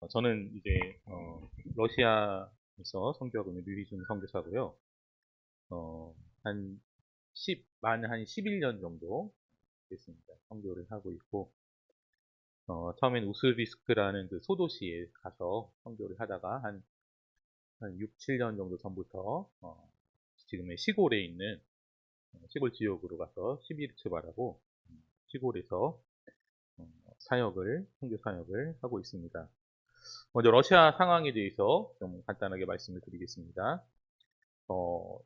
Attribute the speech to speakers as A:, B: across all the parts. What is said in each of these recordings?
A: 저는 이제 러시아에서 선교하고 있는 류희준 선교사고요. 한 한 11년 정도 됐습니다. 선교를 하고 있고, 처음엔 우스비스크라는 그 소도시에 가서 선교를 하다가 한 6, 7년 정도 전부터 지금의 시골에 있는 시골 지역으로 가서 시비르츠바라고 시골에서 선교 사역을 하고 있습니다. 먼저 러시아 상황에 대해서 좀 간단하게 말씀을 드리겠습니다.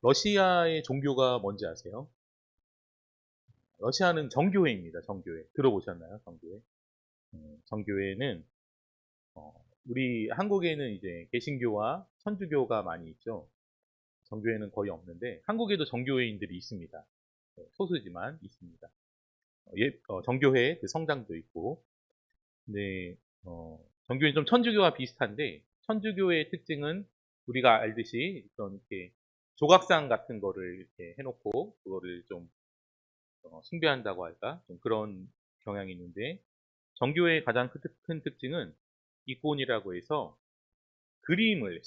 A: 러시아의 종교가 뭔지 아세요? 러시아는 정교회입니다. 정교회. 들어보셨나요? 정교회. 정교회는 우리 한국에는 이제 개신교와 천주교가 많이 있죠. 정교회는 거의 없는데 한국에도 정교회인들이 있습니다. 소수지만 있습니다. 정교회 그 성당도 있고, 근데 정교회는 좀 천주교와 비슷한데 천주교의 특징은 우리가 알듯이 어떤 이렇게 조각상 같은 거를 이렇게 해놓고 그거를 좀 숭배한다고 할까? 좀 그런 경향이 있는데 정교회의 가장 큰 특징은 이콘이라고 해서 그림을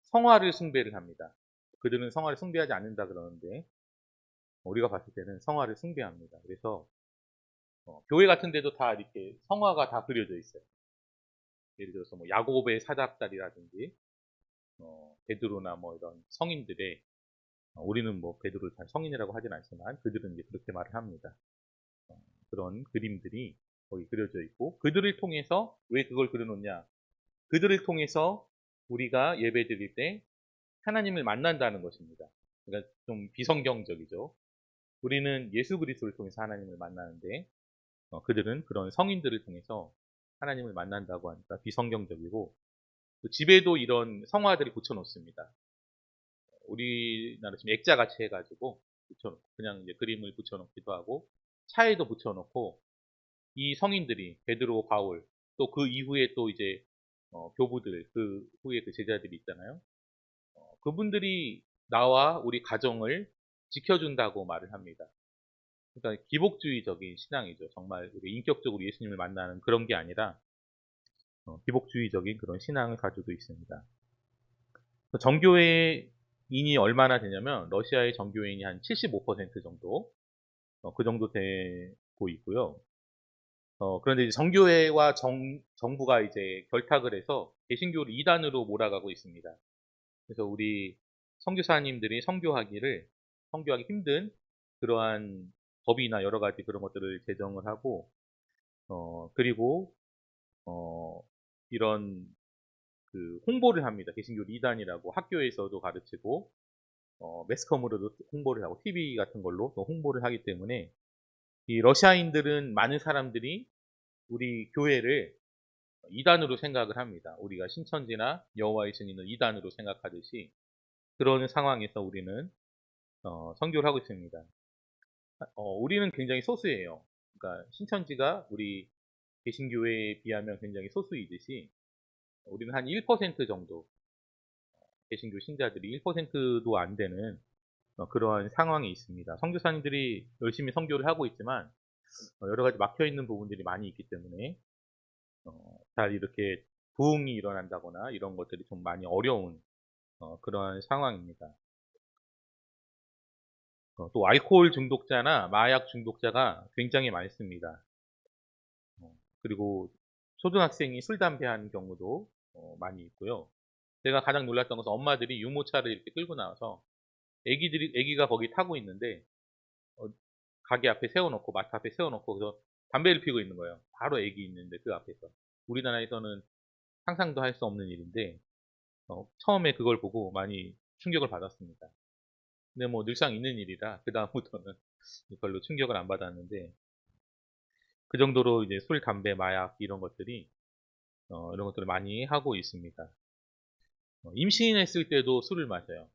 A: 성화를 숭배를 합니다. 그들은 성화를 숭배하지 않는다 그러는데 우리가 봤을 때는 성화를 숭배합니다. 그래서 교회 같은 데도 다 이렇게 성화가 다 그려져 있어요. 예를 들어서 뭐 야곱의 사닥다리라든지 베드로나 뭐 이런 성인들의 우리는 뭐 베드로를 잘 성인이라고 하진 않지만 그들은 이제 그렇게 말을 합니다. 그런 그림들이 거기 그려져 있고 그들을 통해서 왜 그걸 그려놓냐? 그들을 통해서 우리가 예배 드릴 때 하나님을 만난다는 것입니다. 그러니까 좀 비성경적이죠. 우리는 예수 그리스도를 통해서 하나님을 만나는데 그들은 그런 성인들을 통해서 하나님을 만난다고 하니까 비성경적이고 또 집에도 이런 성화들을 붙여놓습니다. 우리나라 지금 액자같이 해가지고 붙여놓고 그냥 이제 그림을 붙여놓기도 하고 차에도 붙여놓고 이 성인들이 베드로, 바울 또 그 이후에 또 이제 교부들 그 후에 그 제자들이 있잖아요. 그분들이 나와 우리 가정을 지켜준다고 말을 합니다. 그러니까 기복주의적인 신앙이죠. 정말 우리 인격적으로 예수님을 만나는 그런 게 아니라 기복주의적인 그런 신앙을 가지고 있습니다. 정교회인이 얼마나 되냐면 러시아의 정교회인이 한 75% 정도 그 정도 되고 있고요. 그런데 이제 정교회와 정부가 이제 결탁을 해서 개신교를 이단으로 몰아가고 있습니다. 그래서 우리 선교사님들이 선교하기 힘든 그러한 법이나 여러 가지 그런 것들을 제정을 하고, 그리고, 이런 그 홍보를 합니다. 개신교 이단이라고 학교에서도 가르치고, 매스컴으로도 홍보를 하고, TV 같은 걸로 또 홍보를 하기 때문에, 이 러시아인들은 많은 사람들이 우리 교회를 이단으로 생각을 합니다. 우리가 신천지나 여호와의 증인을 이단으로 생각하듯이 그런 상황에서 우리는 선교를 하고 있습니다. 우리는 굉장히 소수예요. 그러니까 신천지가 우리 개신교회에 비하면 굉장히 소수이듯이 우리는 한 1% 정도 개신교 신자들이 1%도 안 되는 그러한 상황이 있습니다. 선교사님들이 열심히 선교를 하고 있지만 여러 가지 막혀 있는 부분들이 많이 있기 때문에 잘 이렇게 부흥이 일어난다거나 이런 것들이 좀 많이 어려운 그러한 상황입니다. 또 알코올 중독자나 마약 중독자가 굉장히 많습니다. 그리고 초등학생이 술, 담배 하는 경우도 많이 있고요. 제가 가장 놀랐던 것은 엄마들이 유모차를 이렇게 끌고 나와서 애기가 거기 타고 있는데 어, 가게 앞에 세워놓고 마트 앞에 세워놓고 그래서 담배를 피우고 있는 거예요. 바로 애기 있는데 그 앞에서. 우리나라에서는 상상도 할 수 없는 일인데 처음에 그걸 보고 많이 충격을 받았습니다. 근데 뭐 늘상 있는 일이라 그 다음부터는 별로 충격을 안 받았는데 그 정도로 이제 술, 담배, 마약 이런 것들을 많이 하고 있습니다. 임신했을 때도 술을 마셔요.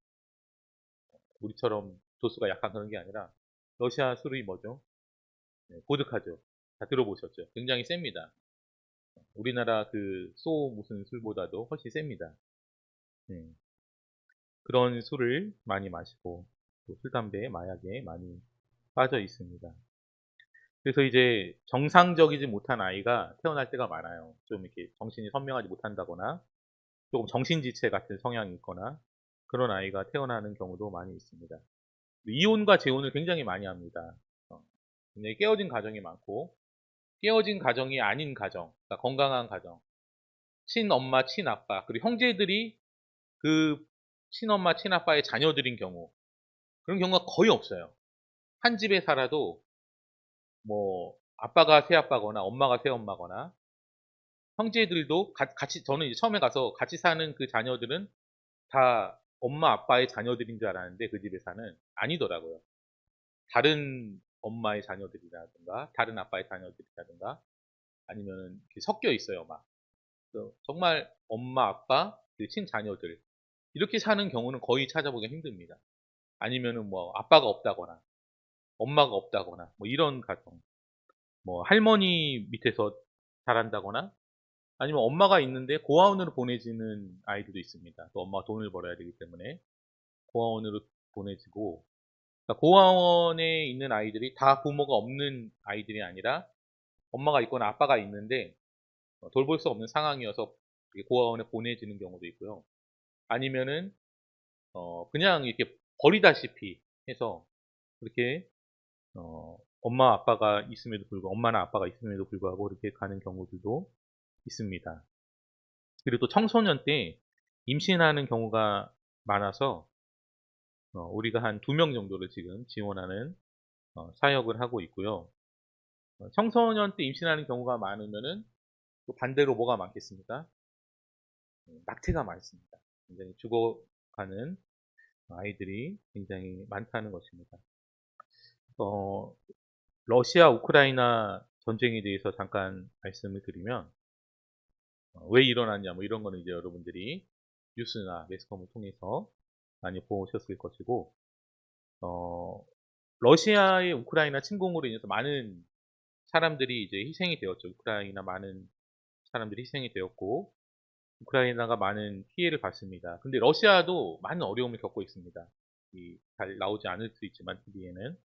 A: 우리처럼 도수가 약한 그런 게 아니라 러시아 술이 뭐죠? 네, 보드카죠. 다 들어보셨죠? 굉장히 셉니다. 우리나라 그 무슨 술보다도 훨씬 셉니다. 네. 그런 술을 많이 마시고 또 술, 담배, 마약에 많이 빠져 있습니다. 그래서 이제 정상적이지 못한 아이가 태어날 때가 많아요. 좀 이렇게 정신이 선명하지 못한다거나 조금 정신지체 같은 성향이 있거나 그런 아이가 태어나는 경우도 많이 있습니다. 이혼과 재혼을 굉장히 많이 합니다. 굉장히 깨어진 가정이 많고 깨어진 가정이 아닌 가정, 그러니까 건강한 가정, 친엄마, 친아빠, 그리고 형제들이 그 친엄마, 친아빠의 자녀들인 경우 그런 경우가 거의 없어요. 한 집에 살아도 뭐 아빠가 새아빠거나 엄마가 새엄마거나 형제들도 같이 저는 이제 처음에 가서 같이 사는 그 자녀들은 다 엄마 아빠의 자녀들인 줄 알았는데 그 집에 사는 아니더라고요. 다른 엄마의 자녀들이라든가 다른 아빠의 자녀들이라든가 아니면은 이렇게 섞여 있어요, 막. 그래서 정말 엄마, 아빠, 그 친자녀들 이렇게 사는 경우는 거의 찾아보기가 힘듭니다. 아니면은 뭐 아빠가 없다거나 엄마가 없다거나 뭐 이런 가정, 뭐 할머니 밑에서 자란다거나 아니면 엄마가 있는데 고아원으로 보내지는 아이들도 있습니다. 또 엄마가 돈을 벌어야 되기 때문에 고아원으로 보내지고 그러니까 고아원에 있는 아이들이 다 부모가 없는 아이들이 아니라 엄마가 있거나 아빠가 있는데 돌볼 수 없는 상황이어서 고아원에 보내지는 경우도 있고요. 아니면은 그냥 이렇게 버리다시피 해서 그렇게 엄마 아빠가 있음에도 불구하고 엄마나 아빠가 있음에도 불구하고 이렇게 가는 경우들도 있습니다. 그리고 또 청소년 때 임신하는 경우가 많아서 우리가 한 2명 정도를 지금 지원하는 사역을 하고 있고요. 청소년 때 임신하는 경우가 많으면은 또 반대로 뭐가 많겠습니까? 낙태가 많습니다. 굉장히 죽어가는 아이들이 굉장히 많다는 것입니다. 어, 러시아 우크라이나 전쟁에 대해서 잠깐 말씀을 드리면 왜 일어났냐 뭐 이런 거는 이제 여러분들이 뉴스나 매스컴을 통해서 많이 보셨을 것이고 어, 러시아의 우크라이나 침공으로 인해서 많은 사람들이 이제 희생이 되었죠. 우크라이나 많은 사람들이 희생이 되었고 우크라이나가 많은 피해를 봤습니다. 근데 러시아도 많은 어려움을 겪고 있습니다. 잘 나오지 않을 수 있지만 TV에는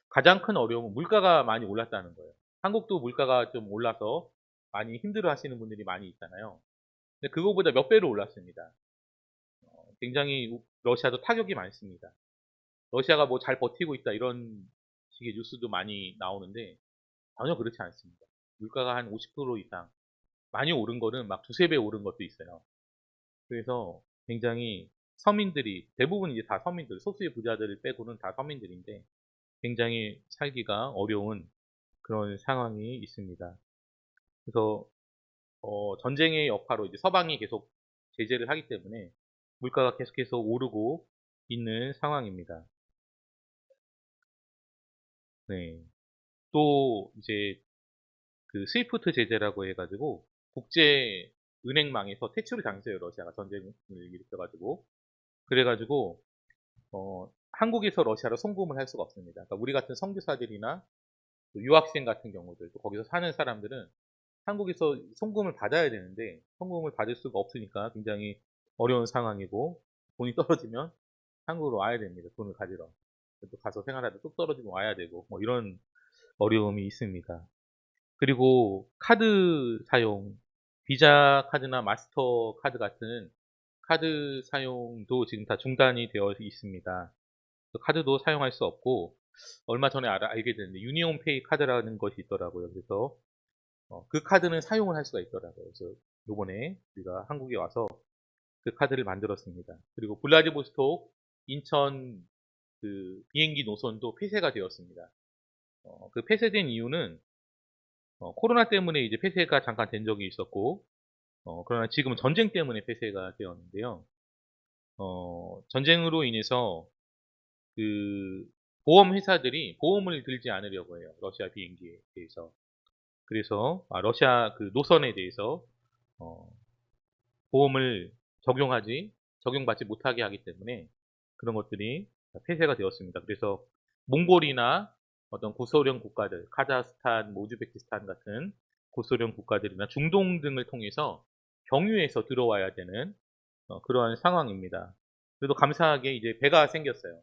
A: 가장 큰 어려움은 물가가 많이 올랐다는 거예요. 한국도 물가가 좀 올라서 많이 힘들어 하시는 분들이 많이 있잖아요. 근데 그거보다 몇 배로 올랐습니다. 굉장히 러시아도 타격이 많습니다. 러시아가 뭐 잘 버티고 있다 이런 식의 뉴스도 많이 나오는데 전혀 그렇지 않습니다. 물가가 한 50% 이상 많이 오른 거는 막 두세 배 오른 것도 있어요. 그래서 굉장히 서민들이 대부분 이제 다 서민들, 소수의 부자들을 빼고는 다 서민들인데 굉장히 살기가 어려운 그런 상황이 있습니다. 그래서 전쟁의 여파로 이제 서방이 계속 제재를 하기 때문에 물가가 계속해서 오르고 있는 상황입니다. 네. 또 이제 그 스위프트 제재라고 해가지고 국제 은행망에서 퇴출을 당했어요. 러시아가 전쟁을 일으켜가지고 그래가지고 한국에서 러시아로 송금을 할 수가 없습니다. 그러니까 우리 같은 선교사들이나 유학생 같은 경우들 또 거기서 사는 사람들은 한국에서 송금을 받아야 되는데 송금을 받을 수가 없으니까 굉장히 어려운 상황이고 돈이 떨어지면 한국으로 와야 됩니다. 돈을 가지러. 또 가서 생활하다 뚝 떨어지면 와야 되고 뭐 이런 어려움이 있습니다. 그리고 카드 사용, 비자 카드나 마스터 카드 같은 카드 사용도 지금 다 중단이 되어 있습니다. 카드도 사용할 수 없고 얼마 전에 알게 됐는데 유니온페이 카드라는 것이 있더라고요. 그래서 그 카드는 사용을 할 수가 있더라고요. 그래서 요번에 우리가 한국에 와서 그 카드를 만들었습니다. 그리고 블라디보스톡 인천 그 비행기 노선도 폐쇄가 되었습니다. 그 폐쇄된 이유는 코로나 때문에 이제 폐쇄가 잠깐 된 적이 있었고 그러나 지금은 전쟁 때문에 폐쇄가 되었는데요. 전쟁으로 인해서 그 보험 회사들이 보험을 들지 않으려고 해요. 러시아 비행기에 대해서. 그래서 러시아 그 노선에 대해서 어, 보험을 적용받지 못하게 하기 때문에 그런 것들이 폐쇄가 되었습니다. 그래서 몽골이나 어떤 구소련 국가들, 카자흐스탄, 우즈베키스탄 같은 구소련 국가들이나 중동 등을 통해서 경유해서 들어와야 되는 그러한 상황입니다. 그래도 감사하게 이제 배가 생겼어요.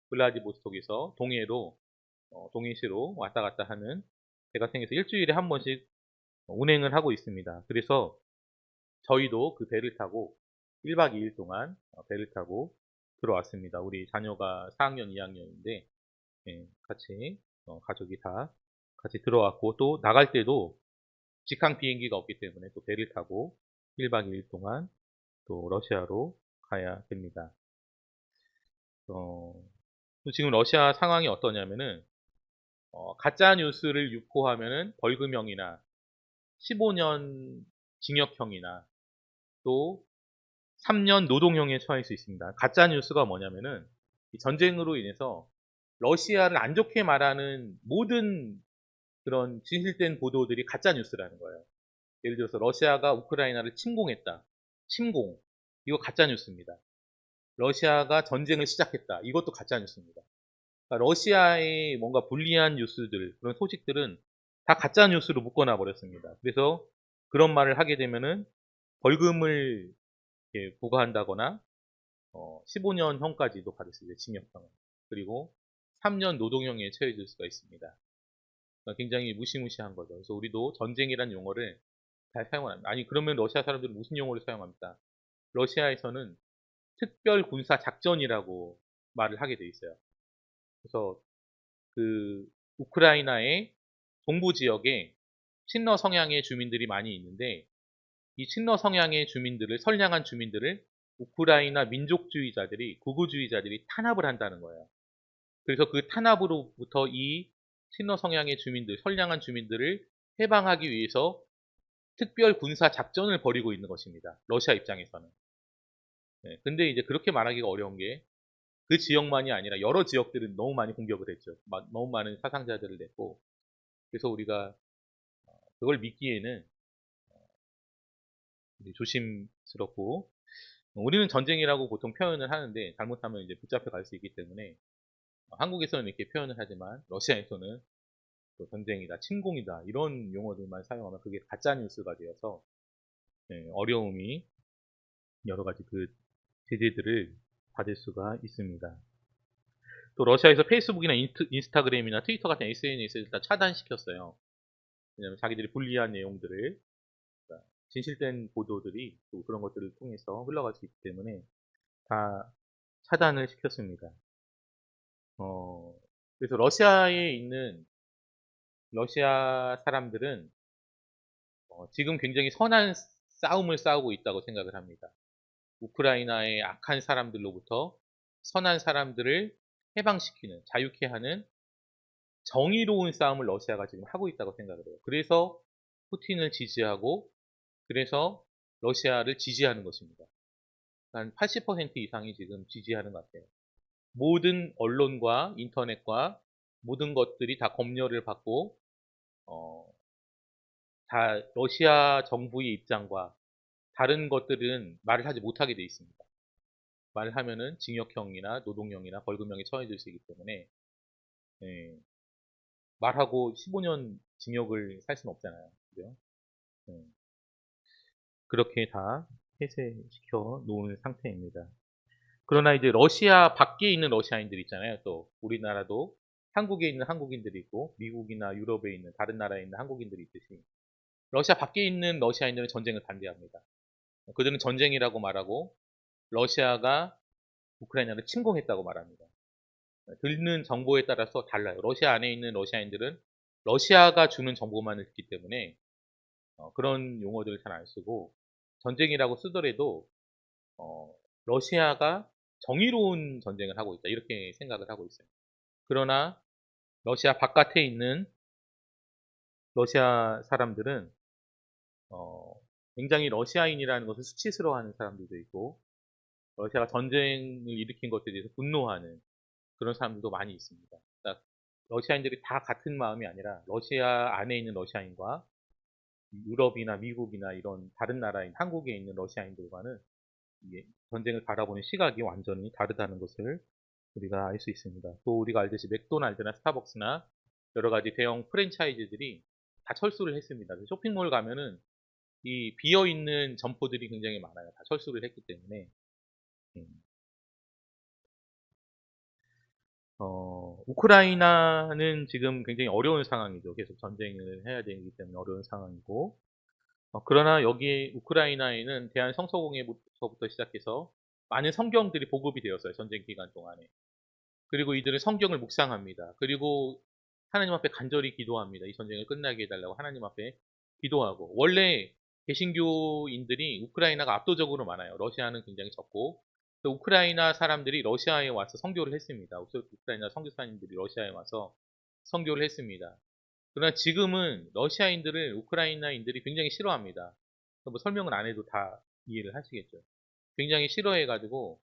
A: 블라디보스톡에서 동해시로 왔다 갔다 하는 대가성에서 일주일에 한 번씩 운행을 하고 있습니다. 그래서 저희도 그 배를 타고 1박 2일 동안 배를 타고 들어왔습니다. 우리 자녀가 4학년, 2학년인데 같이 가족이 다 같이 들어왔고, 또 나갈 때도 직항 비행기가 없기 때문에 또 배를 타고 1박 2일 동안 또 러시아로 가야 됩니다. 또 지금 러시아 상황이 어떠냐면은 가짜 뉴스를 유포하면은 벌금형이나 15년 징역형이나 또 3년 노동형에 처할 수 있습니다. 가짜 뉴스가 뭐냐면은 이 전쟁으로 인해서 러시아를 안 좋게 말하는 모든 그런 진실된 보도들이 가짜 뉴스라는 거예요. 예를 들어서 러시아가 우크라이나를 침공했다. 침공. 이거 가짜 뉴스입니다. 러시아가 전쟁을 시작했다. 이것도 가짜 뉴스입니다. 그러니까 러시아의 뭔가 불리한 뉴스들, 그런 소식들은 다 가짜 뉴스로 묶어놔 버렸습니다. 그래서 그런 말을 하게 되면은 벌금을 부과한다거나 15년형까지도 받을 수 있어요. 징역형을. 그리고 3년 노동형에 처해질 수가 있습니다. 그러니까 굉장히 무시무시한 거죠. 그래서 우리도 전쟁이라는 용어를 잘 사용합니다. 아니, 그러면 러시아 사람들은 무슨 용어를 사용합니까? 러시아에서는 특별 군사 작전이라고 말을 하게 돼 있어요. 그래서 그 우크라이나의 동부 지역에 친러 성향의 주민들이 많이 있는데, 이 친러 성향의 주민들을, 선량한 주민들을 우크라이나 민족주의자들이, 극우주의자들이 탄압을 한다는 거예요. 그래서 그 탄압으로부터 이 친러 성향의 주민들, 선량한 주민들을 해방하기 위해서 특별 군사 작전을 벌이고 있는 것입니다. 러시아 입장에서는. 근데 이제 그렇게 말하기가 어려운 게, 그 지역만이 아니라 여러 지역들은 너무 많이 공격을 했죠. 너무 많은 사상자들을 냈고, 그래서 우리가 그걸 믿기에는 조심스럽고, 우리는 전쟁이라고 보통 표현을 하는데 잘못하면 이제 붙잡혀 갈 수 있기 때문에 한국에서는 이렇게 표현을 하지만 러시아에서는 또 전쟁이다, 침공이다 이런 용어들만 사용하면 그게 가짜 뉴스가 되어서 어려움이, 여러 가지 그 제재들을 받을 수가 있습니다. 또 러시아에서 페이스북이나 인스타그램이나 트위터 같은 SNS를 다 차단시켰어요. 왜냐하면 자기들이 불리한 내용들을, 그러니까 진실된 보도들이 또 그런 것들을 통해서 흘러갈 수 있기 때문에 다 차단을 시켰습니다. 그래서 러시아에 있는 러시아 사람들은 지금 굉장히 선한 싸움을 싸우고 있다고 생각을 합니다. 우크라이나의 악한 사람들로부터 선한 사람들을 해방시키는, 자유케 하는 정의로운 싸움을 러시아가 지금 하고 있다고 생각을 해요. 그래서 푸틴을 지지하고, 그래서 러시아를 지지하는 것입니다. 한 80% 이상이 지금 지지하는 것 같아요. 모든 언론과 인터넷과 모든 것들이 다 검열을 받고 다 러시아 정부의 입장과 다른 것들은 말을 하지 못하게 돼 있습니다. 말을 하면은 징역형이나 노동형이나 벌금형에 처해질 수 있기 때문에 말하고 15년 징역을 살 수는 없잖아요. 그죠? 그렇게 다 폐쇄시켜 놓은 상태입니다. 그러나 이제 러시아 밖에 있는 러시아인들 있잖아요. 또 우리나라도 한국에 있는 한국인들이 있고, 미국이나 유럽에 있는 다른 나라에 있는 한국인들이 있듯이 러시아 밖에 있는 러시아인들은 전쟁을 반대합니다. 그들은 전쟁이라고 말하고 러시아가 우크라이나를 침공했다고 말합니다. 듣는 정보에 따라서 달라요. 러시아 안에 있는 러시아인들은 러시아가 주는 정보만을 듣기 때문에 그런 용어들을 잘 안 쓰고, 전쟁이라고 쓰더라도 러시아가 정의로운 전쟁을 하고 있다, 이렇게 생각을 하고 있어요. 그러나 러시아 바깥에 있는 러시아 사람들은 굉장히 러시아인이라는 것을 수치스러워하는 사람들도 있고, 러시아가 전쟁을 일으킨 것에 대해서 분노하는 그런 사람들도 많이 있습니다. 그러니까 러시아인들이 다 같은 마음이 아니라 러시아 안에 있는 러시아인과 유럽이나 미국이나 이런 다른 나라인, 한국에 있는 러시아인들과는 전쟁을 바라보는 시각이 완전히 다르다는 것을 우리가 알 수 있습니다. 또 우리가 알듯이 맥도날드나 스타벅스나 여러 가지 대형 프랜차이즈들이 다 철수를 했습니다. 쇼핑몰 가면은 이 비어 있는 점포들이 굉장히 많아요. 다 철수를 했기 때문에. 우크라이나는 지금 굉장히 어려운 상황이죠. 계속 전쟁을 해야 되기 때문에 어려운 상황이고, 그러나 여기 우크라이나에는 대한성서공회부터 시작해서 많은 성경들이 보급이 되었어요. 전쟁 기간 동안에. 그리고 이들은 성경을 묵상합니다. 그리고 하나님 앞에 간절히 기도합니다. 이 전쟁을 끝나게 해달라고 하나님 앞에 기도하고. 원래 개신교인들이 우크라이나가 압도적으로 많아요. 러시아는 굉장히 적고. 또 우크라이나 사람들이 러시아에 와서 선교를 했습니다. 우크라이나 선교사님들이 러시아에 와서 선교를 했습니다. 그러나 지금은 러시아인들을 우크라이나인들이 굉장히 싫어합니다. 뭐 설명을 안 해도 다 이해를 하시겠죠. 굉장히 싫어해가지고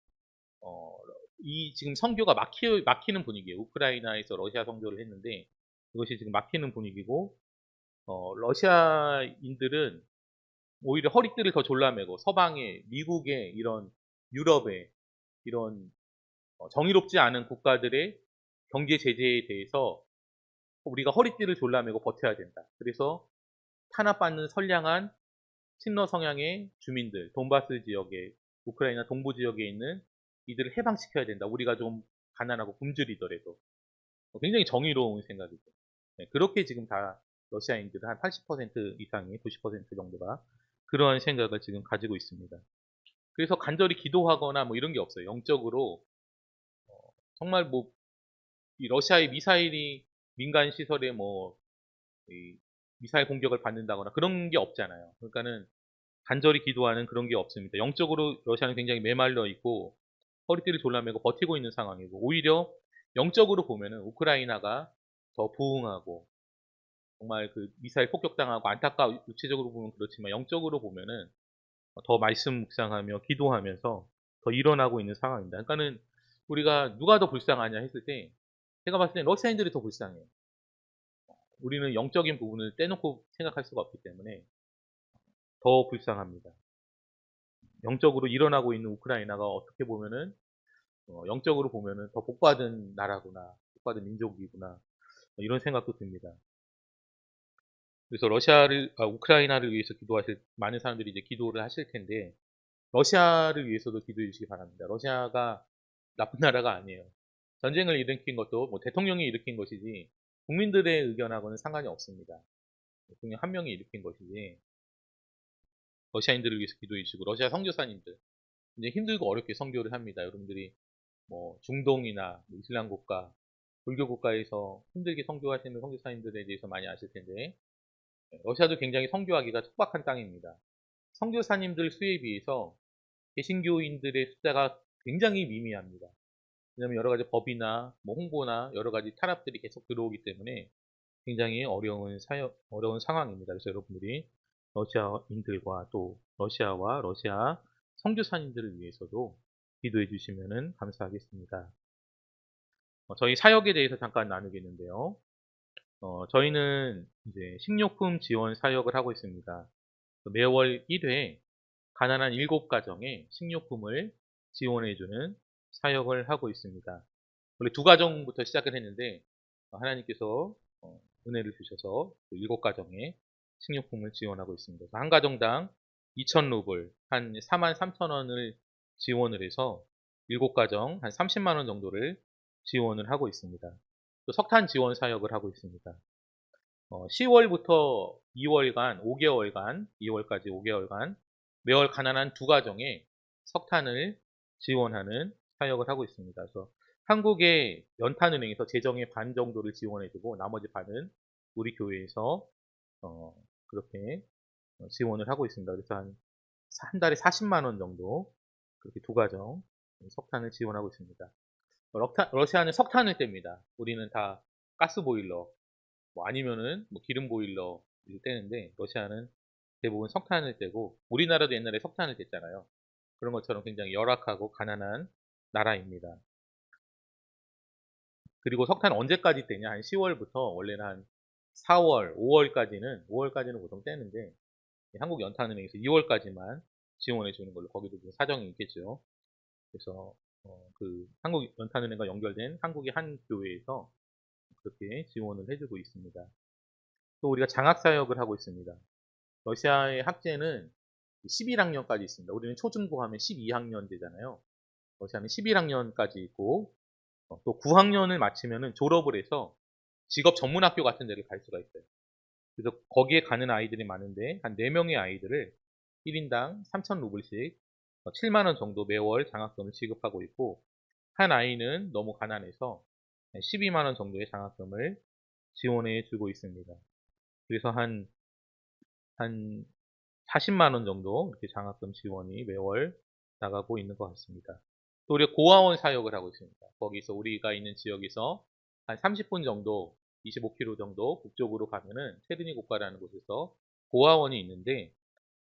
A: 이 지금 선교가 막히는 분위기예요. 우크라이나에서 러시아 선교를 했는데 이것이 지금 막히는 분위기고, 러시아인들은 오히려 허리띠를 더 졸라매고 서방의 미국의 이런 유럽의 이런 정의롭지 않은 국가들의 경제 제재에 대해서 우리가 허리띠를 졸라매고 버텨야 된다. 그래서 탄압받는 선량한 친러 성향의 주민들, 돈바스 지역에, 우크라이나 동부 지역에 있는 이들을 해방시켜야 된다. 우리가 좀 가난하고 굶주리더라도. 굉장히 정의로운 생각이죠. 네, 그렇게 지금 다 러시아인들은 한 80% 이상이, 90% 정도가 그러한 생각을 지금 가지고 있습니다. 그래서 간절히 기도하거나 뭐 이런 게 없어요. 영적으로 정말 뭐 이 러시아의 미사일이 민간 시설에 뭐 미사일 공격을 받는다거나 그런 게 없잖아요. 그러니까는 간절히 기도하는 그런 게 없습니다. 영적으로 러시아는 굉장히 메말라 있고 허리띠를 졸라매고 버티고 있는 상황이고, 오히려 영적으로 보면은 우크라이나가 더 부흥하고 정말 그 미사일 폭격당하고 안타까워, 육체적으로 보면 그렇지만 영적으로 보면은 더 말씀 묵상하며 기도하면서 더 일어나고 있는 상황입니다. 그러니까는 우리가 누가 더 불쌍하냐 했을 때 제가 봤을 때 러시아인들이 더 불쌍해요. 우리는 영적인 부분을 떼놓고 생각할 수가 없기 때문에 더 불쌍합니다. 영적으로 일어나고 있는 우크라이나가 어떻게 보면은 영적으로 보면은 더 복받은 나라구나, 복받은 민족이구나, 이런 생각도 듭니다. 그래서 우크라이나를 위해서 기도하실 많은 사람들이 이제 기도를 하실 텐데 러시아를 위해서도 기도해 주시기 바랍니다. 러시아가 나쁜 나라가 아니에요. 전쟁을 일으킨 것도 뭐 대통령이 일으킨 것이지 국민들의 의견하고는 상관이 없습니다. 대통령 한 명이 일으킨 것이지 러시아인들을 위해서 기도해 주시고, 러시아 선교사님들 이제 힘들고 어렵게 선교를 합니다. 여러분들이 뭐 중동이나 뭐 이슬람 국가, 불교 국가에서 힘들게 선교하시는 선교사님들에 대해서 많이 아실 텐데, 러시아도 굉장히 선교하기가 척박한 땅입니다. 선교사님들 수에 비해서 개신교인들의 숫자가 굉장히 미미합니다. 왜냐하면 여러 가지 법이나 뭐 홍보나 여러 가지 탄압들이 계속 들어오기 때문에 굉장히 어려운 상황입니다. 그래서 여러분들이 러시아인들과 또 러시아와 러시아 선교사님들을 위해서도 기도해 주시면 감사하겠습니다. 저희 사역에 대해서 잠깐 나누겠는데요. 저희는 이제 식료품 지원 사역을 하고 있습니다. 매월 1회 가난한 7가정에 식료품을 지원해주는 사역을 하고 있습니다. 원래 2가정부터 시작을 했는데 하나님께서 은혜를 주셔서 7가정에 식료품을 지원하고 있습니다. 한 가정당 2,000루블, 한 43,000원을 지원을 해서 7가정 한 30만 원 정도를 지원을 하고 있습니다. 또 석탄 지원 사역을 하고 있습니다. 10월부터 2월간, 5개월간, 2월까지 5개월간 매월 가난한 2가정에 석탄을 지원하는 사역을 하고 있습니다. 그래서 한국의 연탄은행에서 재정의 반 정도를 지원해주고 나머지 반은 우리 교회에서 그렇게 지원을 하고 있습니다. 그래서 한 달에 40만 원 정도 그렇게 2가정 석탄을 지원하고 있습니다. 러시아는 석탄을 뗍니다. 우리는 다 가스보일러, 뭐 아니면은 뭐 기름 보일러를 떼는데 러시아는 대부분 석탄을 떼고, 우리나라도 옛날에 석탄을 뗐잖아요. 그런 것처럼 굉장히 열악하고 가난한 나라입니다. 그리고 석탄 언제까지 떼냐? 한 10월부터 원래는 한 4월, 5월까지는 보통 떼는데 한국 연탄은행에서 2월까지만 지원해 주는 걸로, 거기도 좀 사정이 있겠죠. 그래서 그 한국 연탄은행과 연결된 한국의 한 교회에서 그렇게 지원을 해주고 있습니다. 또 우리가 장학사역을 하고 있습니다. 러시아의 학제는 11학년까지 있습니다. 우리는 초중고 하면 12학년 되잖아요. 러시아는 11학년까지 있고, 또 9학년을 마치면은 졸업을 해서 직업 전문학교 같은 데를 갈 수가 있어요. 그래서 거기에 가는 아이들이 많은데 한 4명의 아이들을 1인당 3,000루블씩 7만 원 정도 매월 장학금을 지급하고 있고, 한 아이는 너무 가난해서 12만 원 정도의 장학금을 지원해 주고 있습니다. 그래서 한 40만 원 정도 이렇게 장학금 지원이 매월 나가고 있는 것 같습니다. 또 우리가 고아원 사역을 하고 있습니다. 거기서 우리가 있는 지역에서 한 30분 정도, 25km 정도 북쪽으로 가면은 체드니 고가라는 곳에서 고아원이 있는데,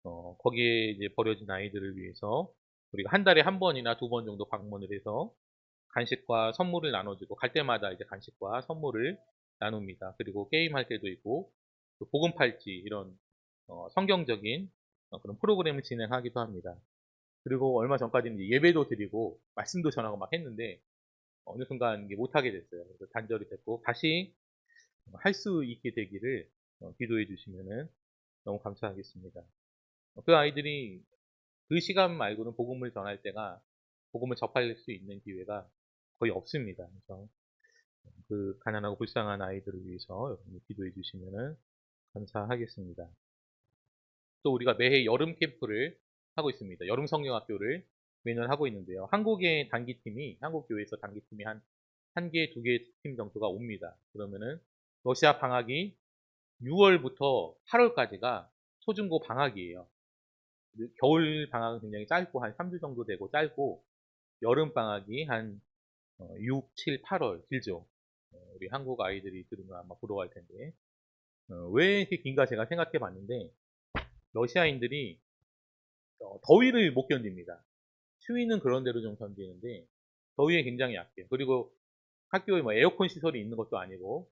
A: 거기에 이제 버려진 아이들을 위해서 우리가 한 달에 한 번이나 2번 정도 방문을 해서 간식과 선물을 나눠주고, 갈 때마다 이제 간식과 선물을 나눕니다. 그리고 게임할 때도 있고, 또 복음 팔찌 이런 성경적인 그런 프로그램을 진행하기도 합니다. 그리고 얼마 전까지는 이제 예배도 드리고 말씀도 전하고 막 했는데 어느 순간 이게 못하게 됐어요. 그래서 단절이 됐고, 다시 할 수 있게 되기를 기도해 주시면은 너무 감사하겠습니다. 그 아이들이 그 시간 말고는 복음을 전할 때가, 복음을 접할 수 있는 기회가 거의 없습니다. 그래서 그 가난하고 불쌍한 아이들을 위해서 여러분이 기도해 주시면은 감사하겠습니다. 또 우리가 매해 여름 캠프를 하고 있습니다. 여름 성경학교를 매년 하고 있는데요. 한국의 단기팀이, 한국 교회에서 단기팀이 한 개, 2개 팀 정도가 옵니다. 그러면은 러시아 방학이 6월부터 8월까지가 초중고 방학이에요. 겨울 방학은 굉장히 짧고 한 3주 정도 되고 짧고, 여름 방학이 한 6, 7, 8월 길죠. 우리 한국 아이들이 들으면 아마 부러워할 텐데, 왜 이렇게 긴가 제가 생각해 봤는데, 러시아인들이 더위를 못 견딥니다. 추위는 그런 대로 좀 견디는데 더위에 굉장히 약해요. 그리고 학교에 뭐 에어컨 시설이 있는 것도 아니고,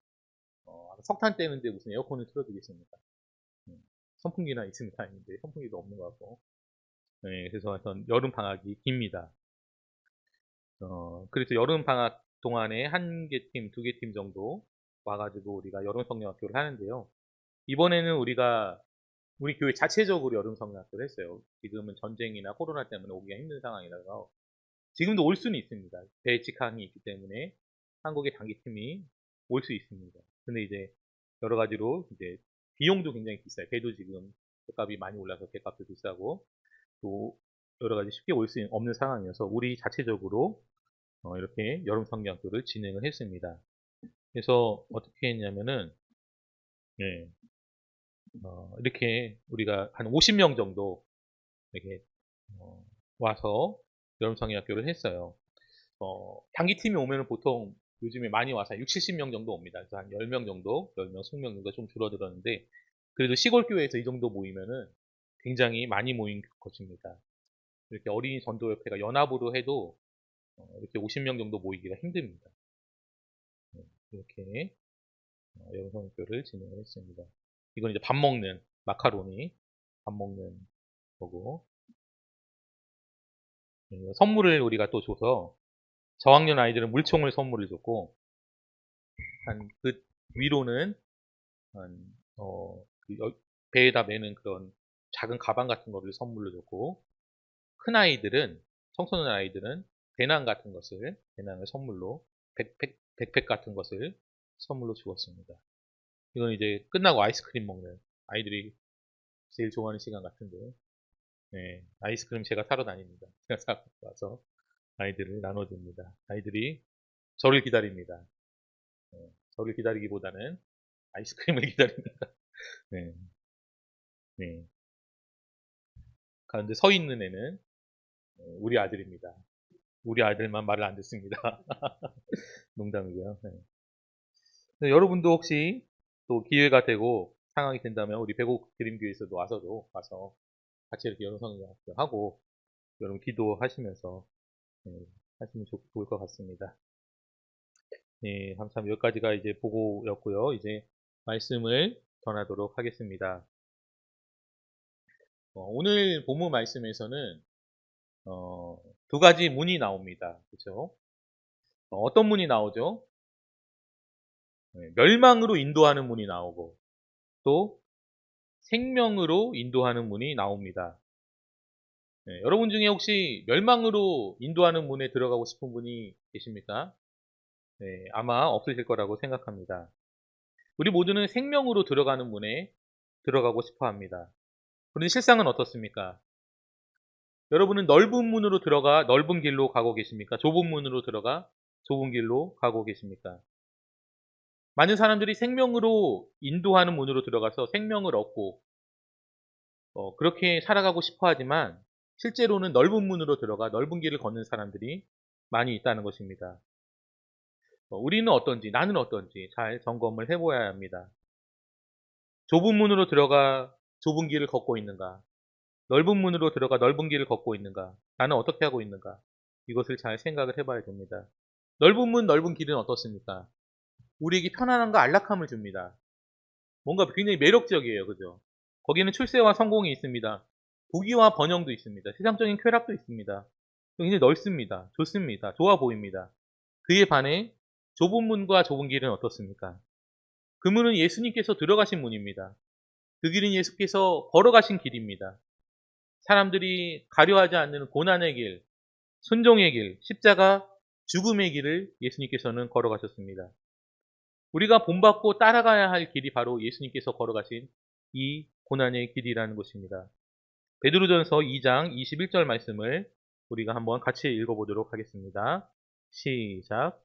A: 석탄 떼는데 무슨 에어컨을 틀어주겠습니까? 선풍기나 있으면 다행인데 선풍기도 없는 것 같고. 네, 그래서 하여튼 여름 방학이 깁니다. 그래서 여름 방학 동안에 한 개 팀, 2개 팀 정도 와가지고 우리가 여름 성경학교를 하는데요. 이번에는 우리 교회 자체적으로 여름 성경학교를 했어요. 지금은 전쟁이나 코로나 때문에 오기가 힘든 상황이라서 지금도 올 수는 있습니다. 배 직항이 있기 때문에 한국의 단기팀이 올 수 있습니다. 근데 이제 여러 가지로 이제 비용도 굉장히 비싸요. 배도 지금 배값이 많이 올라서 배값도 비싸고, 또 여러 가지 쉽게 올 수 없는 상황이어서 우리 자체적으로 이렇게 여름 성경학교를 진행을 했습니다. 그래서 어떻게 했냐면은, 네, 이렇게 우리가 한 50명 정도 이렇게 와서 여름 성경학교를 했어요. 단기팀이 오면은 보통 요즘에 많이 와서 6, 70명 정도 옵니다. 그래서 한 10명 정도, 10명, 20명 정도 좀 줄어들었는데, 그래도 시골 교회에서 이 정도 모이면은 굉장히 많이 모인 것입니다. 이렇게 어린이 전도협회가 연합으로 해도 이렇게 50명 정도 모이기가 힘듭니다. 네, 이렇게 여성교를 진행을 했습니다. 이건 이제 밥 먹는 마카로니, 밥 먹는 거고, 선물을 우리가 또 줘서 저학년 아이들은 물총을 선물을 줬고, 한 그 위로는 그 배에다 매는 그런 작은 가방 같은 거를 선물로 줬고, 큰 아이들은, 청소년 아이들은 배낭을 선물로, 백팩 같은 것을 선물로 주었습니다. 이건 이제 끝나고 아이스크림 먹는 아이들이 제일 좋아하는 시간 같은데, 네, 아이스크림 제가 사러 다닙니다. 제가 사고 와서 아이들을 나눠줍니다. 아이들이 저를 기다립니다. 네, 저를 기다리기보다는 아이스크림을 기다립니다. 네, 네. 가운데 서 있는 애는 우리 아들입니다. 우리 아들만 말을 안 듣습니다. 농담이고요. 네. 여러분도 혹시 또 기회가 되고 상황이 된다면 우리 배곡 드림교회에서도 와서 같이 이렇게 여성성학교 하고 여러분 기도하시면서 하시면 좋을 것 같습니다. 네, 감사합니다. 여기까지가 이제 보고였고요. 이제 말씀을 전하도록 하겠습니다. 오늘 본문 말씀에서는 2가지 문이 나옵니다. 그렇죠? 어떤 문이 나오죠? 멸망으로 인도하는 문이 나오고 또 생명으로 인도하는 문이 나옵니다. 여러분 중에 혹시 멸망으로 인도하는 문에 들어가고 싶은 분이 계십니까? 네, 아마 없으실 거라고 생각합니다. 우리 모두는 생명으로 들어가는 문에 들어가고 싶어 합니다. 그런데 실상은 어떻습니까? 여러분은 넓은 문으로 들어가 넓은 길로 가고 계십니까? 좁은 문으로 들어가 좁은 길로 가고 계십니까? 많은 사람들이 생명으로 인도하는 문으로 들어가서 생명을 얻고 그렇게 살아가고 싶어 하지만 실제로는 넓은 문으로 들어가 넓은 길을 걷는 사람들이 많이 있다는 것입니다. 우리는 어떤지, 나는 어떤지 잘 점검을 해보아야 합니다. 좁은 문으로 들어가 좁은 길을 걷고 있는가? 넓은 문으로 들어가 넓은 길을 걷고 있는가? 나는 어떻게 하고 있는가? 이것을 잘 생각을 해봐야 됩니다. 넓은 문, 넓은 길은 어떻습니까? 우리에게 편안함과 안락함을 줍니다. 뭔가 굉장히 매력적이에요. 그죠? 거기는 출세와 성공이 있습니다. 부귀와 번영도 있습니다. 세상적인 쾌락도 있습니다. 굉장히 넓습니다. 좋습니다. 좋아 보입니다. 그에 반해 좁은 문과 좁은 길은 어떻습니까? 그 문은 예수님께서 들어가신 문입니다. 그 길은 예수께서 걸어가신 길입니다. 사람들이 가려하지 않는 고난의 길, 순종의 길, 십자가, 죽음의 길을 예수님께서는 걸어가셨습니다. 우리가 본받고 따라가야 할 길이 바로 예수님께서 걸어가신 이 고난의 길이라는 것입니다. 베드로전서 2장 21절 말씀을 우리가 한번 같이 읽어보도록 하겠습니다. 시작.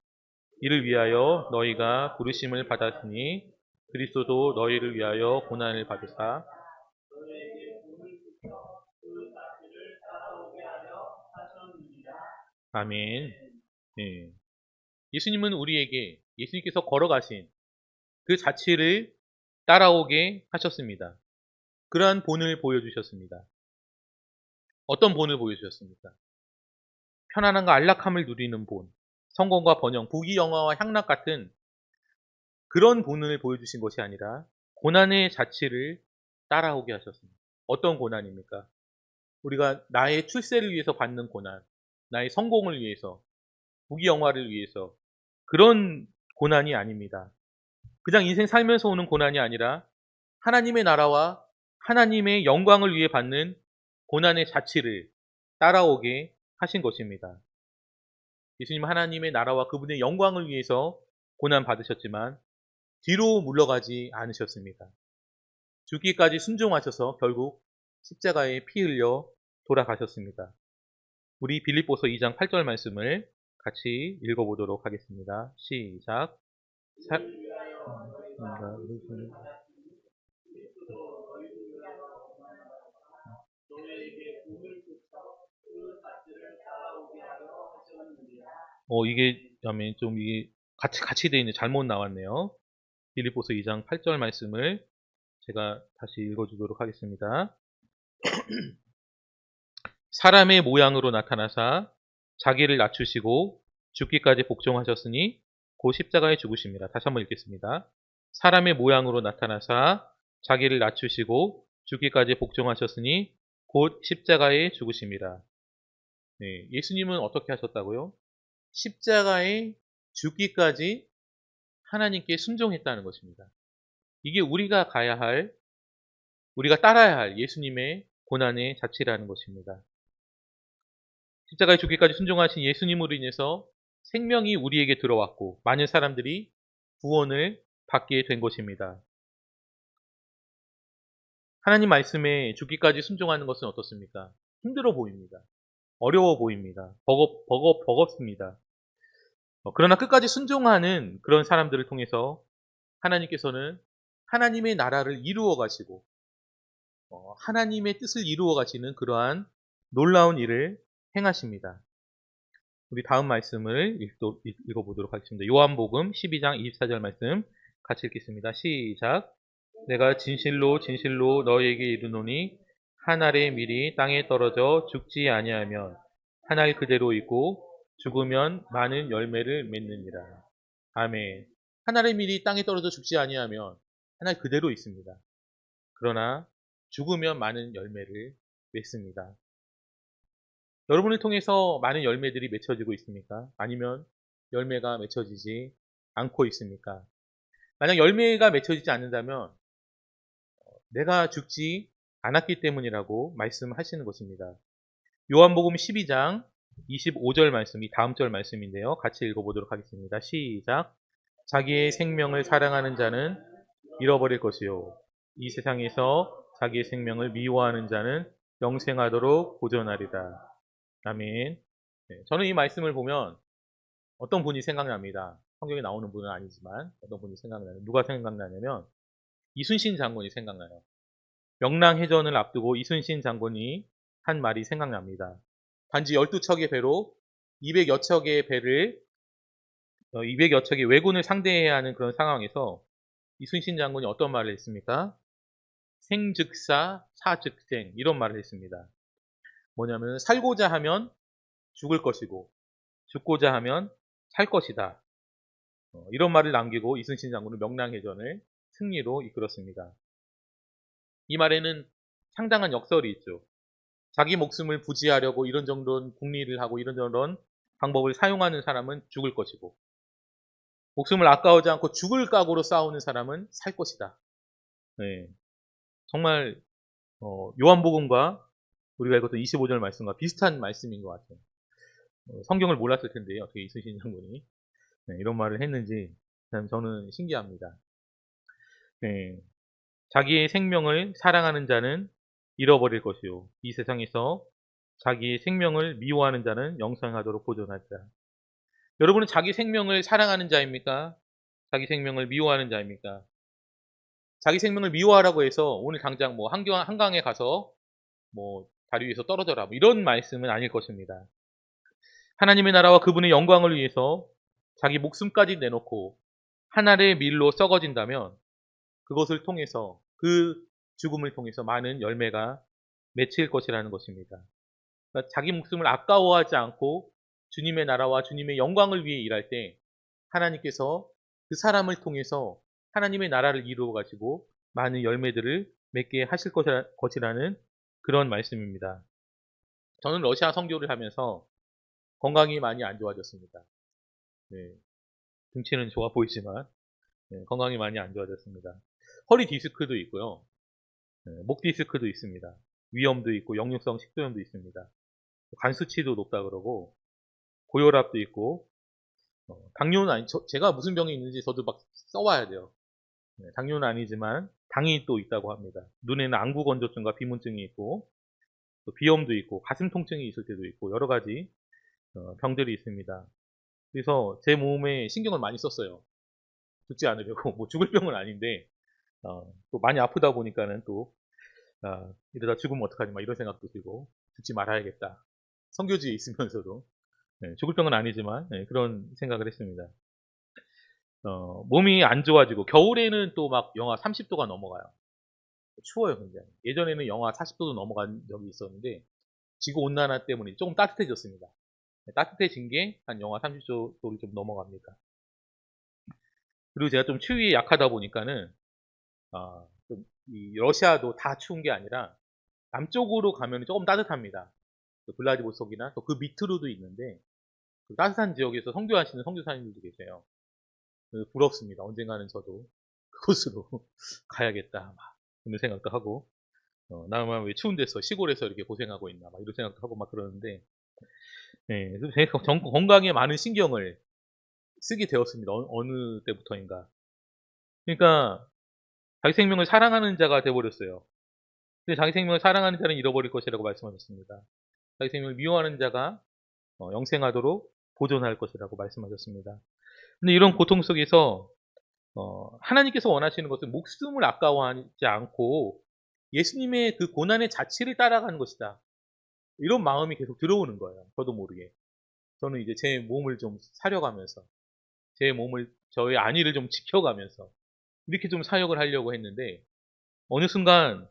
A: 이를 위하여 너희가 부르심을 받았으니 그리스도도 너희를 위하여 고난을 받으사 아멘. 네. 예수님은 우리에게 예수님께서 걸어가신 그 자취를 따라오게 하셨습니다. 그러한 본을 보여주셨습니다. 어떤 본을 보여주셨습니까? 편안함과 안락함을 누리는 본, 성공과 번영, 부귀 영화와 향락 같은 그런 본을 보여주신 것이 아니라 고난의 자취를 따라오게 하셨습니다. 어떤 고난입니까? 우리가 나의 출세를 위해서 받는 고난, 나의 성공을 위해서, 부귀 영화를 위해서 그런 고난이 아닙니다. 그냥 인생 살면서 오는 고난이 아니라 하나님의 나라와 하나님의 영광을 위해 받는 고난의 자취를 따라오게 하신 것입니다. 예수님 하나님의 나라와 그분의 영광을 위해서 고난 받으셨지만 뒤로 물러가지 않으셨습니다. 죽기까지 순종하셔서 결국 십자가에 피 흘려 돌아가셨습니다. 우리 빌립보서 2장 8절 말씀을 같이 읽어보도록 하겠습니다. 시작. 이게 좀 이게 같이 돼 있는 잘못 나왔네요. 빌립보서 2장 8절 말씀을 제가 다시 읽어주도록 하겠습니다. 사람의 모양으로 나타나사 자기를 낮추시고 죽기까지 복종하셨으니 곧 십자가에 죽으십니다. 다시 한번 읽겠습니다. 사람의 모양으로 나타나사 자기를 낮추시고 죽기까지 복종하셨으니 곧 십자가에 죽으십니다. 네, 예수님은 어떻게 하셨다고요? 십자가에 죽기까지 하나님께 순종했다는 것입니다. 이게 우리가 우리가 따라야 할 예수님의 고난의 자취라는 것입니다. 십자가에 죽기까지 순종하신 예수님으로 인해서 생명이 우리에게 들어왔고 많은 사람들이 구원을 받게 된 것입니다. 하나님 말씀에 죽기까지 순종하는 것은 어떻습니까? 힘들어 보입니다. 어려워 보입니다. 버겁습니다. 그러나 끝까지 순종하는 그런 사람들을 통해서 하나님께서는 하나님의 나라를 이루어 가시고 하나님의 뜻을 이루어 가시는 그러한 놀라운 일을 행하십니다. 우리 다음 말씀을 읽어보도록 하겠습니다. 요한복음 12장 24절 말씀 같이 읽겠습니다. 시작. 내가 진실로 진실로 너희에게 이르노니 한 알의 밀이 땅에 떨어져 죽지 아니하면 한 알 그대로 있고 죽으면 많은 열매를 맺느니라. 아멘. 한 알의 밀이 땅에 떨어져 죽지 아니하면 한 알 그대로 있습니다. 그러나 죽으면 많은 열매를 맺습니다. 여러분을 통해서 많은 열매들이 맺혀지고 있습니까? 아니면 열매가 맺혀지지 않고 있습니까? 만약 열매가 맺혀지지 않는다면 내가 죽지 않았기 때문이라고 말씀하시는 것입니다. 요한복음 12장 25절 말씀이 다음 절 말씀인데요. 같이 읽어보도록 하겠습니다. 시작. 자기의 생명을 사랑하는 자는 잃어버릴 것이요. 이 세상에서 자기의 생명을 미워하는 자는 영생하도록 보존하리다. 아멘. 네, 저는 이 말씀을 보면 어떤 분이 생각납니다. 성경에 나오는 분은 아니지만 어떤 분이 생각나요. 누가 생각나냐면 이순신 장군이 생각나요. 명랑해전을 앞두고 이순신 장군이 한 말이 생각납니다. 단지 12척의 배로 200여 척의 배를 200여 척의 왜군을 상대해야 하는 그런 상황에서 이순신 장군이 어떤 말을 했습니까? 생즉사 사즉생 이런 말을 했습니다. 뭐냐면 살고자 하면 죽을 것이고 죽고자 하면 살 것이다. 이런 말을 남기고 이순신 장군은 명랑해전을 승리로 이끌었습니다. 이 말에는 상당한 역설이 있죠. 자기 목숨을 부지하려고 이런저런 궁리를 하고 이런저런 방법을 사용하는 사람은 죽을 것이고 목숨을 아까워하지 않고 죽을 각오로 싸우는 사람은 살 것이다. 네, 정말 요한복음과 우리가 읽었던 25절 말씀과 비슷한 말씀인 것 같아요. 성경을 몰랐을 텐데요. 어떻게 이순신 장군이 이런 말을 했는지 참 저는 신기합니다. 네, 자기의 생명을 사랑하는 자는 잃어버릴 것이요. 이 세상에서 자기의 생명을 미워하는 자는 영생하도록 보존하자. 여러분은 자기 생명을 사랑하는 자입니까? 자기 생명을 미워하는 자입니까? 자기 생명을 미워하라고 해서 오늘 당장 뭐 한강에 가서 뭐 다리 위에서 떨어져라 뭐 이런 말씀은 아닐 것입니다. 하나님의 나라와 그분의 영광을 위해서 자기 목숨까지 내놓고 하늘의 밀로 썩어진다면 그것을 통해서 그 죽음을 통해서 많은 열매가 맺힐 것이라는 것입니다. 그러니까 자기 목숨을 아까워하지 않고 주님의 나라와 주님의 영광을 위해 일할 때 하나님께서 그 사람을 통해서 하나님의 나라를 이루어 가지고 많은 열매들을 맺게 하실 것이라는 그런 말씀입니다. 저는 러시아 선교를 하면서 건강이 많이 안 좋아졌습니다. 네, 등치는 좋아 보이지만 건강이 많이 안 좋아졌습니다. 허리 디스크도 있고요. 목 디스크도 있습니다. 위염도 있고 역류성 식도염도 있습니다. 간 수치도 높다 그러고 고혈압도 있고 당뇨는 아니 제가 무슨 병이 있는지 저도 막 써와야 돼요. 당뇨는 아니지만 당이 또 있다고 합니다. 눈에는 안구 건조증과 비문증이 있고 또 비염도 있고 가슴 통증이 있을 때도 있고 여러 가지 병들이 있습니다. 그래서 제 몸에 신경을 많이 썼어요. 죽지 않으려고 뭐 죽을 병은 아닌데 또 많이 아프다 보니까는 또 이러다 죽으면 어떡하지 막 이런 생각도 들고 죽지 말아야겠다. 선교지에 있으면서도 죽을 병은 아니지만 그런 생각을 했습니다. 몸이 안 좋아지고 겨울에는 또 막 영하 30도가 넘어가요. 추워요 굉장히. 예전에는 영하 40도도 넘어간 적이 있었는데 지구온난화 때문에 조금 따뜻해졌습니다. 따뜻해진 게 한 영하 30도를 좀 넘어갑니다. 그리고 제가 좀 추위에 약하다 보니까는 좀 이 러시아도 다 추운 게 아니라 남쪽으로 가면 조금 따뜻합니다. 블라디보스톡이나 또 그 밑으로도 있는데 그 따뜻한 지역에서 선교하시는 선교사님들도 계세요. 부럽습니다. 언젠가는 저도 그곳으로 가야겠다 막 이런 생각도 하고 나만 왜 추운 데서 시골에서 이렇게 고생하고 있나 막 이런 생각도 하고 막 그러는데 그래서 제가 건강에 많은 신경을 쓰게 되었습니다. 어느 때부터인가. 그러니까 자기 생명을 사랑하는 자가 되어버렸어요. 근데 자기 생명을 사랑하는 자는 잃어버릴 것이라고 말씀하셨습니다. 자기 생명을 미워하는 자가 영생하도록 보존할 것이라고 말씀하셨습니다. 근데 이런 고통 속에서 하나님께서 원하시는 것은 목숨을 아까워하지 않고 예수님의 그 고난의 자취를 따라가는 것이다. 이런 마음이 계속 들어오는 거예요. 저도 모르게. 저는 이제 제 몸을 좀 사려가면서 저의 안위를 좀 지켜가면서 이렇게 좀 사역을 하려고 했는데 어느 순간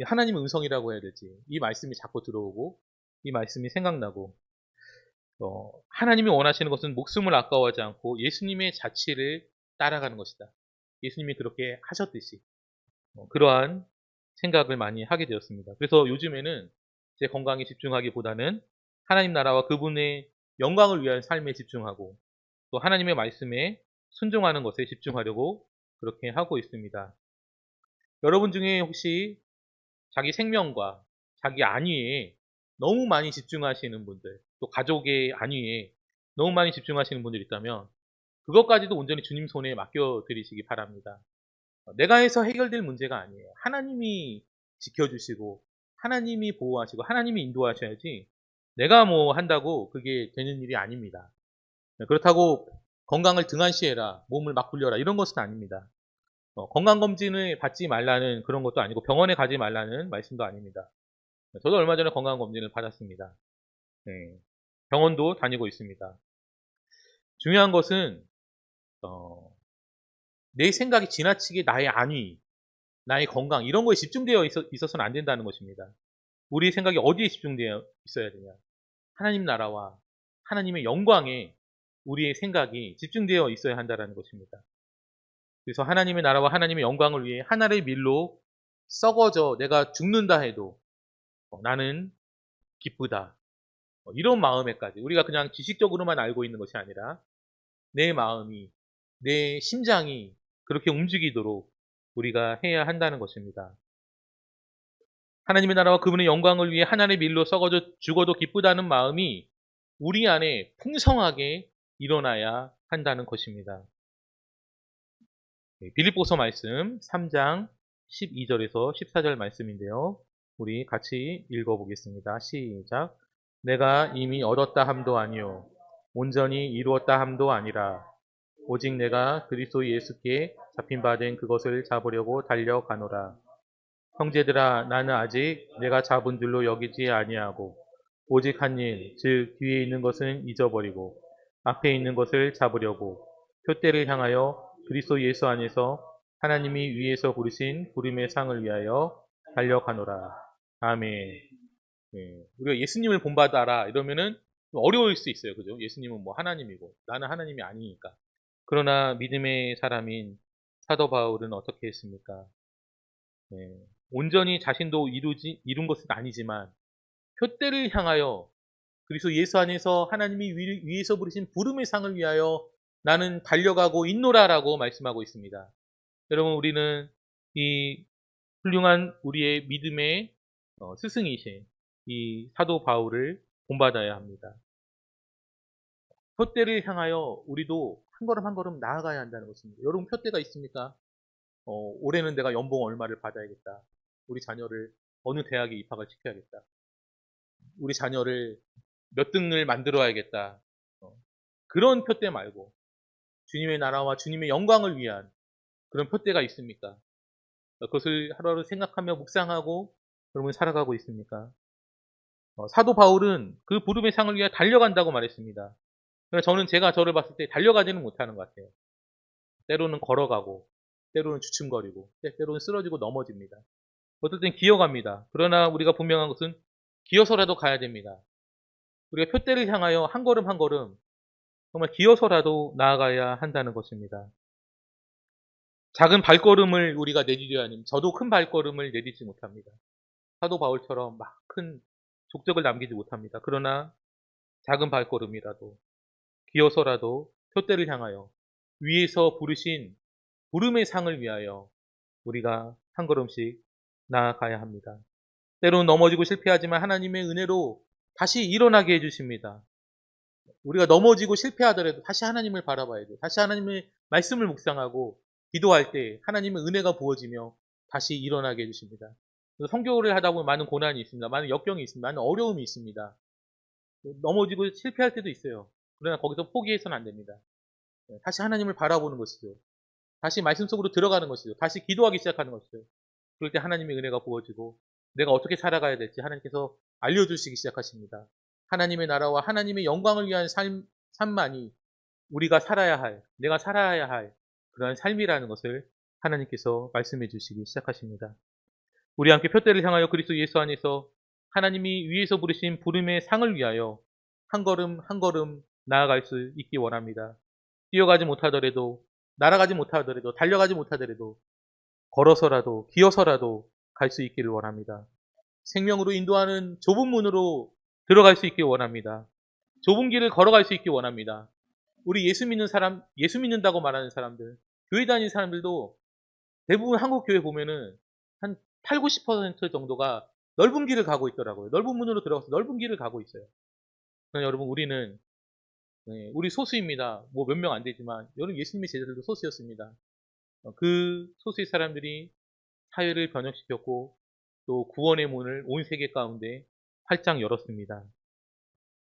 A: 하나님의 음성이라고 해야 될지 이 말씀이 자꾸 들어오고 이 말씀이 생각나고 하나님이 원하시는 것은 목숨을 아까워하지 않고 예수님의 자취를 따라가는 것이다. 예수님이 그렇게 하셨듯이 그러한 생각을 많이 하게 되었습니다. 그래서 요즘에는 제 건강에 집중하기보다는 하나님 나라와 그분의 영광을 위한 삶에 집중하고 또 하나님의 말씀에 순종하는 것에 집중하려고 그렇게 하고 있습니다. 여러분 중에 혹시 자기 생명과 자기 안위에 너무 많이 집중하시는 분들 또 가족의 안위에 너무 많이 집중하시는 분들이 있다면 그것까지도 온전히 주님 손에 맡겨드리시기 바랍니다. 내가 해서 해결될 문제가 아니에요. 하나님이 지켜주시고 하나님이 보호하시고 하나님이 인도하셔야지 내가 뭐 한다고 그게 되는 일이 아닙니다. 그렇다고 건강을 등한시해라, 몸을 막 굴려라 이런 것은 아닙니다. 건강검진을 받지 말라는 그런 것도 아니고 병원에 가지 말라는 말씀도 아닙니다. 저도 얼마 전에 건강검진을 받았습니다. 네, 병원도 다니고 있습니다. 중요한 것은 내 생각이 지나치게 나의 안위, 나의 건강 이런 거에 집중되어 있어서는 안 된다는 것입니다. 우리의 생각이 어디에 집중되어 있어야 되냐? 하나님 나라와 하나님의 영광에 우리의 생각이 집중되어 있어야 한다는 것입니다. 그래서 하나님의 나라와 하나님의 영광을 위해 하나의 밀로 썩어져 내가 죽는다 해도 나는 기쁘다. 이런 마음에까지 우리가 그냥 지식적으로만 알고 있는 것이 아니라 내 마음이 내 심장이 그렇게 움직이도록 우리가 해야 한다는 것입니다. 하나님의 나라와 그분의 영광을 위해 하나의 밀로 썩어져 죽어도 기쁘다는 마음이 우리 안에 풍성하게 일어나야 한다는 것입니다. 빌립보서 말씀 3장 12절에서 14절 말씀인데요. 우리 같이 읽어보겠습니다. 시작. 내가 이미 얻었다 함도 아니요 온전히 이루었다 함도 아니라 오직 내가 그리스도 예수께 잡힌 바 된 그것을 잡으려고 달려가노라. 형제들아 나는 아직 내가 잡은 줄로 여기지 아니하고 오직 한 일, 즉 뒤에 있는 것은 잊어버리고 앞에 있는 것을 잡으려고 표대를 향하여 그리스도 예수 안에서 하나님이 위에서 부르신 부름의 상을 위하여 달려가노라. 아멘. 네. 우리가 예수님을 본받아라 이러면은 좀 어려울 수 있어요. 그죠? 예수님은 뭐 하나님이고 나는 하나님이 아니니까. 그러나 믿음의 사람인 사도 바울은 어떻게 했습니까? 네. 온전히 자신도 이룬 것은 아니지만 표대를 향하여 그리스도 예수 안에서 하나님이 위에서 부르신 부름의 상을 위하여 나는 달려가고 있노라라고 말씀하고 있습니다. 여러분 우리는 이 훌륭한 우리의 믿음의 스승이신 이 사도 바울을 본받아야 합니다. 표대를 향하여 우리도 한 걸음 한 걸음 나아가야 한다는 것입니다. 여러분 표대가 있습니까? 올해는 내가 연봉 얼마를 받아야겠다. 우리 자녀를 어느 대학에 입학을 시켜야겠다. 우리 자녀를 몇 등을 만들어야겠다. 그런 표대 말고 주님의 나라와 주님의 영광을 위한 그런 표대가 있습니까? 그것을 하루하루 생각하며 묵상하고 여러분 살아가고 있습니까? 사도 바울은 그 부름의 상을 위해 달려간다고 말했습니다. 그래서 저는 제가 저를 봤을 때 달려가지는 못하는 것 같아요. 때로는 걸어가고 때로는 주춤거리고 때로는 쓰러지고 넘어집니다. 어떨 땐 기어갑니다. 그러나 우리가 분명한 것은 기어서라도 가야 됩니다. 우리가 표대를 향하여 한 걸음 한 걸음 정말 기어서라도 나아가야 한다는 것입니다. 작은 발걸음을 우리가 내디뎌야 하니 저도 큰 발걸음을 내딛지 못합니다. 사도 바울처럼 막 큰 족적을 남기지 못합니다. 그러나 작은 발걸음이라도 기어서라도 표대를 향하여 위에서 부르신 부름의 상을 위하여 우리가 한 걸음씩 나아가야 합니다. 때로는 넘어지고 실패하지만 하나님의 은혜로 다시 일어나게 해주십니다. 우리가 넘어지고 실패하더라도 다시 하나님을 바라봐야 돼요. 다시 하나님의 말씀을 묵상하고 기도할 때 하나님의 은혜가 부어지며 다시 일어나게 해주십니다. 성교를 하다 보면 많은 고난이 있습니다. 많은 역경이 있습니다. 많은 어려움이 있습니다. 넘어지고 실패할 때도 있어요. 그러나 거기서 포기해서는 안 됩니다. 다시 하나님을 바라보는 것이죠. 다시 말씀 속으로 들어가는 것이죠. 다시 기도하기 시작하는 것이죠. 그럴 때 하나님의 은혜가 부어지고 내가 어떻게 살아가야 될지 하나님께서 알려주시기 시작하십니다. 하나님의 나라와 하나님의 영광을 위한 삶만이 우리가 살아야 할, 내가 살아야 할 그러한 삶이라는 것을 하나님께서 말씀해 주시기 시작하십니다. 우리 함께 표대를 향하여 그리스도 예수 안에서 하나님이 위에서 부르신 부름의 상을 위하여 한 걸음 한 걸음 나아갈 수 있기 원합니다. 뛰어가지 못하더라도 날아가지 못하더라도 달려가지 못하더라도 걸어서라도 기어서라도 갈 수 있기를 원합니다. 생명으로 인도하는 좁은 문으로 들어갈 수 있길 원합니다. 좁은 길을 걸어갈 수 있길 원합니다. 우리 예수 믿는 사람, 예수 믿는다고 말하는 사람들, 교회 다니는 사람들도 대부분 한국 교회 보면은 한 8, 90% 정도가 넓은 길을 가고 있더라고요. 넓은 문으로 들어가서 넓은 길을 가고 있어요. 그러나 여러분 우리는 우리 소수입니다. 뭐 몇 명 안 되지만 여러분 예수님의 제자들도 소수였습니다. 그 소수의 사람들이 사회를 변혁시켰고 또 구원의 문을 온 세계 가운데 활짝 열었습니다.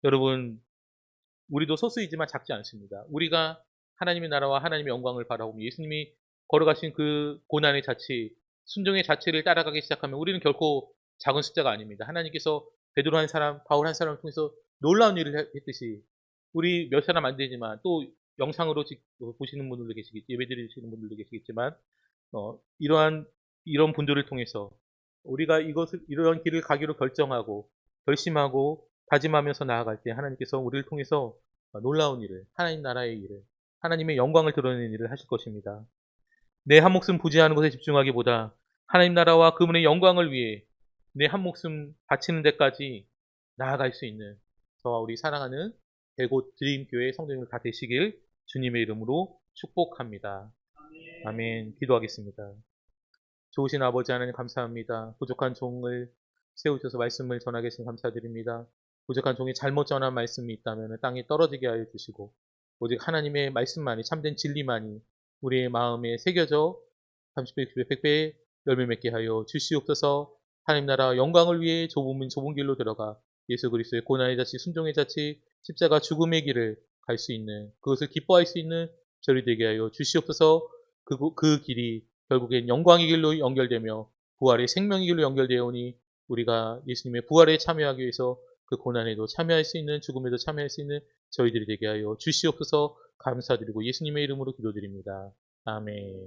A: 여러분 우리도 소수이지만 작지 않습니다. 우리가 하나님의 나라와 하나님의 영광을 바라보며 예수님이 걸어가신 그 고난의 자치, 순종의 자체를 따라가기 시작하면 우리는 결코 작은 숫자가 아닙니다. 하나님께서 베드로 한 사람, 바울 한 사람을 통해서 놀라운 일을 했듯이 우리 몇 사람 안 되지만 또 영상으로 보시는 분들도 계시겠지, 예배 드리시는 분들도 계시겠지만 이런 분들을 통해서 우리가 이런 길을 가기로 결정하고 결심하고 다짐하면서 나아갈 때 하나님께서 우리를 통해서 놀라운 일을, 하나님 나라의 일을, 하나님의 영광을 드러내는 일을 하실 것입니다. 내 한 목숨 부지하는 것에 집중하기보다 하나님 나라와 그분의 영광을 위해 내 한 목숨 바치는 데까지 나아갈 수 있는 저와 우리 사랑하는 대곳 드림교회 성도님들 다 되시길 주님의 이름으로 축복합니다. 아멘. 기도하겠습니다. 좋으신 아버지 하나님 감사합니다. 부족한 종을 세우셔서 말씀을 전하게 하신 감사드립니다. 부족한 종이 잘못 전한 말씀이 있다면 땅에 떨어지게 하여 주시고 오직 하나님의 말씀만이 참된 진리만이 우리의 마음에 새겨져 30배, 60배, 100배 열매 맺게 하여 주시옵소서. 하나님 나라 영광을 위해 좁은 길로 들어가 예수 그리스도의 고난의 자치, 순종의 자치, 십자가 죽음의 길을 갈 수 있는 그것을 기뻐할 수 있는 저희 되게 하여 주시옵소서. 그 길이 결국엔 영광의 길로 연결되며 부활의 생명의 길로 연결되어 오니 우리가 예수님의 부활에 참여하기 위해서 그 고난에도 참여할 수 있는 죽음에도 참여할 수 있는 저희들이 되게 하여 주시옵소서. 감사드리고 예수님의 이름으로 기도드립니다. 아멘.